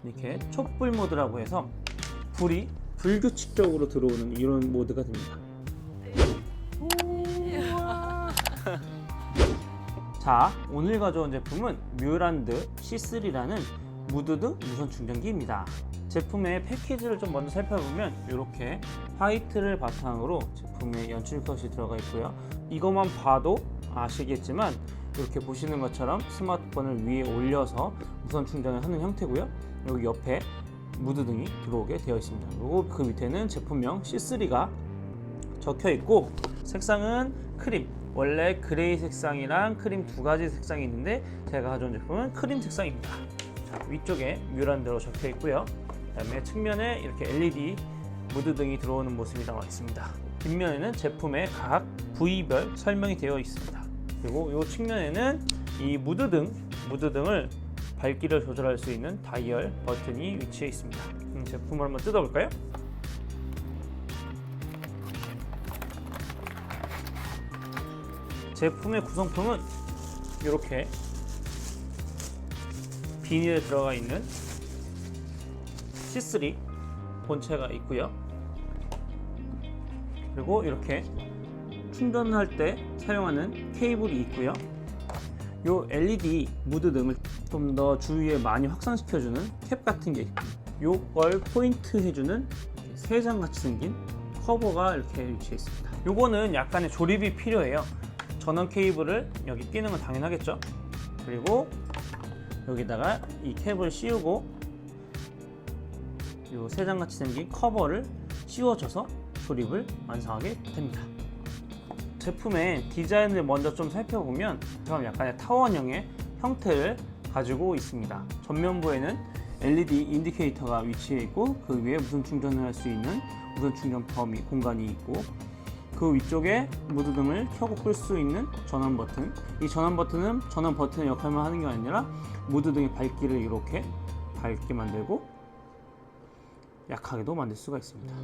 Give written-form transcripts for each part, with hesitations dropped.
이렇게 촛불 모드라고 해서 불이 불규칙적으로 들어오는 이런 모드가 됩니다. 자, 오늘 가져온 제품은 뮤란드 C3라는 무드등 무선 충전기입니다. 제품의 패키지를 좀 먼저 살펴보면 이렇게 화이트를 바탕으로 제품의 연출컷이 들어가 있고요. 이것만 봐도 아시겠지만 이렇게 보시는 것처럼 스마트폰을 위에 올려서 무선 충전을 하는 형태고요. 여기 옆에 무드등이 들어오게 되어 있습니다. 그리고 그 밑에는 제품명 C3가 적혀 있고, 색상은 크림, 원래 그레이 색상이랑 크림 두 가지 색상이 있는데 제가 가져온 제품은 크림 색상입니다. 자, 위쪽에 뮤란드로 적혀 있고요. 그다음에 측면에 이렇게 LED 무드등이 들어오는 모습이 나와 있습니다. 뒷면에는 제품의 각 부위별 설명이 되어 있습니다. 그리고 이 측면에는 이 무드등을 밝기를 조절할 수 있는 다이얼 버튼이 위치해 있습니다. 제품을 한번 뜯어볼까요? 제품의 구성품은 이렇게 비닐에 들어가 있는 C3 본체가 있고요. 그리고 이렇게 충전할 때 사용하는 케이블이 있고요. 요 LED 무드등을 좀 더 주위에 많이 확산시켜주는 캡 같은 게 있고, 요걸 포인트 해주는 세 장 같이 생긴 커버가 이렇게 위치해 있습니다. 요거는 약간의 조립이 필요해요. 전원 케이블을 여기 끼는 건 당연하겠죠. 그리고 여기다가 이 캡을 씌우고 요 세 장 같이 생긴 커버를 씌워줘서 조립을 완성하게 됩니다. 제품의 디자인을 먼저 좀 살펴보면 약간의 타원형의 형태를 가지고 있습니다. 전면부에는 LED 인디케이터가 위치해 있고, 그 위에 무선 충전을 할 수 있는 무선 충전 범위 공간이 있고, 그 위쪽에 무드등을 켜고 끌 수 있는 전원 버튼. 이 전원 버튼은 전원 버튼의 역할만 하는 게 아니라 무드등의 밝기를 이렇게 밝게 만들고 약하게도 만들 수가 있습니다.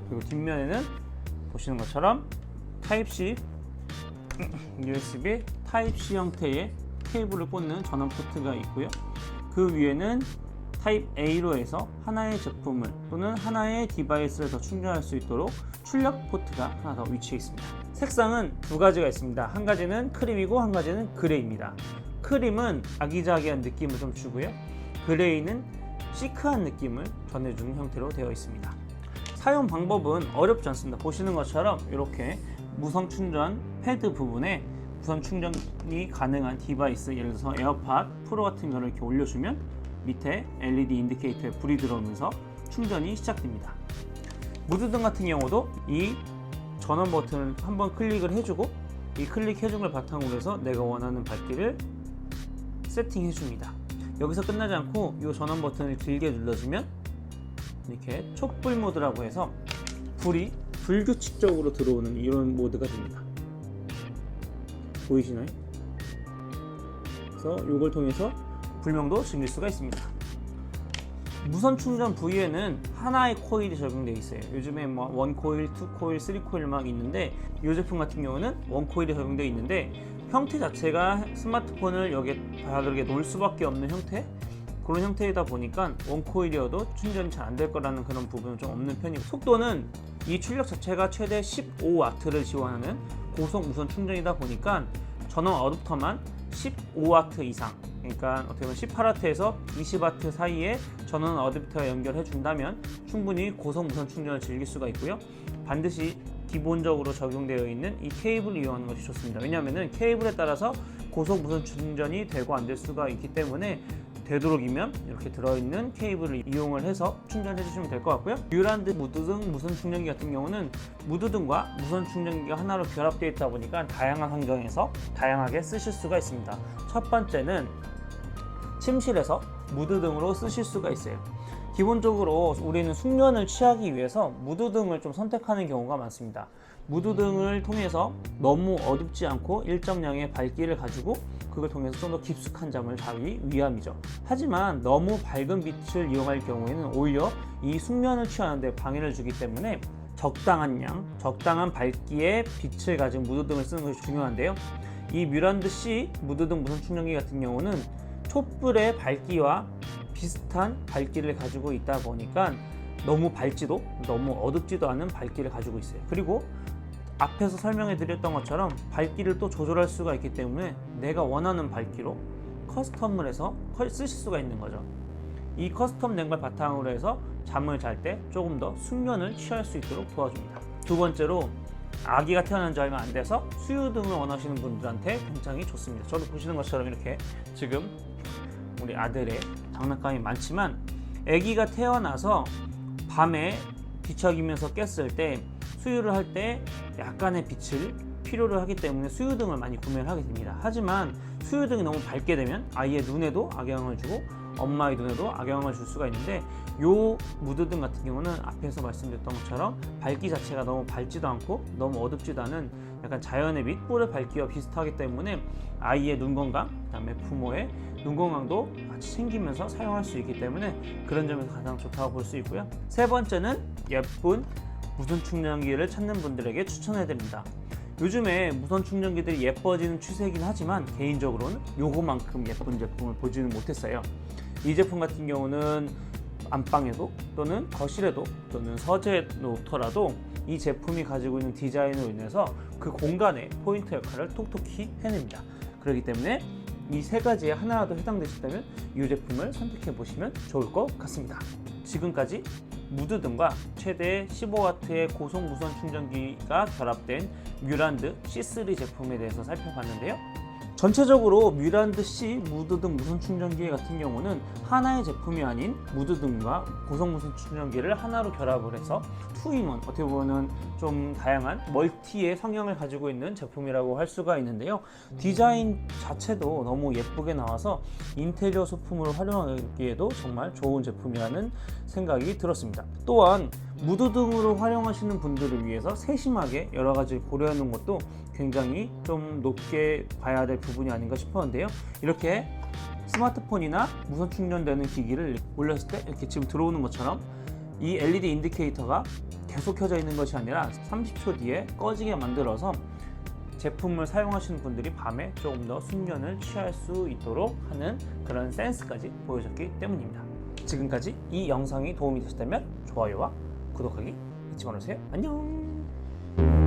그리고 뒷면에는 보시는 것처럼 타입C, USB 타입C 형태의 케이블을 꽂는 전원 포트가 있고요. 그 위에는 타입 A로 해서 하나의 제품을 또는 하나의 디바이스를 더 충전할 수 있도록 출력 포트가 하나 더 위치해 있습니다. 색상은 두 가지가 있습니다. 한 가지는 크림이고 한 가지는 그레이입니다. 크림은 아기자기한 느낌을 좀 주고요. 그레이는 시크한 느낌을 전해주는 형태로 되어 있습니다. 사용 방법은 어렵지 않습니다. 보시는 것처럼 이렇게 무선 충전 패드 부분에 무선 충전이 가능한 디바이스, 예를 들어서 에어팟 프로 같은 거를 이렇게 올려주면 밑에 LED 인디케이터에 불이 들어오면서 충전이 시작됩니다. 무드등 같은 경우도 이 전원 버튼을 한번 클릭을 해주고, 이 클릭해준 걸 바탕으로 해서 내가 원하는 밝기를 세팅해 줍니다. 여기서 끝나지 않고 이 전원 버튼을 길게 눌러주면 이렇게 촛불 모드라고 해서 불이 불규칙적으로 들어오는 이런 모드가 됩니다. 보이시나요? 그래서 이걸 통해서 불명도 즐길 수가 있습니다. 무선 충전 부위에는 하나의 코일이 적용되어 있어요. 요즘에 뭐 1코일, 2코일, 3코일 막 있는데, 이 제품 같은 경우는 1코일이 적용되어 있는데, 형태 자체가 스마트폰을 여기에 바닥에 놓을 수밖에 없는 형태, 그런 형태이다 보니까 1코일이어도 충전이 잘 안 될 거라는 그런 부분은 좀 없는 편이고, 속도는 이 출력 자체가 최대 15W를 지원하는 고속 무선 충전이다 보니까 전원 어댑터만 15W 이상, 그러니까 어떻게 보면 18W에서 20W 사이에 전원 어댑터에 연결해 준다면 충분히 고속 무선 충전을 즐길 수가 있고요. 반드시 기본적으로 적용되어 있는 이 케이블을 이용하는 것이 좋습니다. 왜냐하면 케이블에 따라서 고속 무선 충전이 되고 안 될 수가 있기 때문에 되도록이면 이렇게 들어있는 케이블을 이용을 해서 충전해 주시면 될 것 같고요. 뮤란드 무드등 무선 충전기 같은 경우는 무드등과 무선 충전기가 하나로 결합되어 있다 보니까 다양한 환경에서 다양하게 쓰실 수가 있습니다. 첫 번째는 침실에서 무드등으로 쓰실 수가 있어요. 기본적으로 우리는 숙면을 취하기 위해서 무드등을 좀 선택하는 경우가 많습니다. 무드등을 통해서 너무 어둡지 않고 일정량의 밝기를 가지고 그걸 통해서 좀 더 깊숙한 잠을 자기 위함이죠. 하지만 너무 밝은 빛을 이용할 경우에는 오히려 이 숙면을 취하는 데 방해를 주기 때문에 적당한 양, 적당한 밝기의 빛을 가진 무드등을 쓰는 것이 중요한데요. 이 뮤란드 C 무드등 무선 충전기 같은 경우는 촛불의 밝기와 비슷한 밝기를 가지고 있다 보니까 너무 밝지도 너무 어둡지도 않은 밝기를 가지고 있어요. 그리고 앞에서 설명해 드렸던 것처럼 밝기를 또 조절할 수가 있기 때문에 내가 원하는 밝기로 커스텀을 해서 쓰실 수가 있는 거죠. 이 커스텀 된 걸 바탕으로 해서 잠을 잘 때 조금 더 숙면을 취할 수 있도록 도와줍니다. 두 번째로 아기가 태어난 지 얼마 안 돼서 수유등을 원하시는 분들한테 굉장히 좋습니다. 저도 보시는 것처럼 이렇게 지금 우리 아들의 장난감이 많지만 아기가 태어나서 밤에 뒤척이면서 깼을 때 수유를 할 때 약간의 빛을 필요로 하기 때문에 수유등을 많이 구매를 하게 됩니다. 하지만 수유등이 너무 밝게 되면 아이의 눈에도 악영향을 주고 엄마의 눈에도 악영향을 줄 수가 있는데 요 무드등 같은 경우는 앞에서 말씀드렸던 것처럼 밝기 자체가 너무 밝지도 않고 너무 어둡지도 않은 약간 자연의 빛, 뿔의 밝기와 비슷하기 때문에 아이의 눈 건강, 그다음에 부모의 눈 건강도 같이 챙기면서 사용할 수 있기 때문에 그런 점에서 가장 좋다고 볼 수 있고요. 세 번째는 예쁜 무선 충전기를 찾는 분들에게 추천해드립니다. 요즘에 무선 충전기들이 예뻐지는 추세이긴 하지만 개인적으로는 요거만큼 예쁜 제품을 보지는 못했어요. 이 제품 같은 경우는 안방에도 또는 거실에도 또는 서재에 놓더라도 이 제품이 가지고 있는 디자인으로 인해서 그 공간의 포인트 역할을 톡톡히 해냅니다. 그렇기 때문에 이 세 가지에 하나라도 해당되셨다면 이 제품을 선택해 보시면 좋을 것 같습니다. 지금까지 무드등과 최대 15W의 고속 무선 충전기가 결합된 뮤란드 C3 제품에 대해서 살펴봤는데요. 전체적으로 뮤란드 C 무드등 무선 충전기 같은 경우는 하나의 제품이 아닌 무드등과 고속 무선 충전기를 하나로 결합을 해서 투인원, 어떻게 보면 좀 다양한 멀티의 성향을 가지고 있는 제품이라고 할 수가 있는데요. 디자인 자체도 너무 예쁘게 나와서 인테리어 소품으로 활용하기에도 정말 좋은 제품이라는 생각이 들었습니다. 또한 무드등으로 활용하시는 분들을 위해서 세심하게 여러 가지를 고려해 놓은 것도 굉장히 좀 높게 봐야 될 부분이 아닌가 싶었는데요. 이렇게 스마트폰이나 무선 충전되는 기기를 올렸을 때 이렇게 지금 들어오는 것처럼 이 LED 인디케이터가 계속 켜져 있는 것이 아니라 30초 뒤에 꺼지게 만들어서 제품을 사용하시는 분들이 밤에 조금 더 숙면을 취할 수 있도록 하는 그런 센스까지 보여줬기 때문입니다. 지금까지 이 영상이 도움이 되셨다면 좋아요와 구독하기 잊지 말아주세요. 안녕.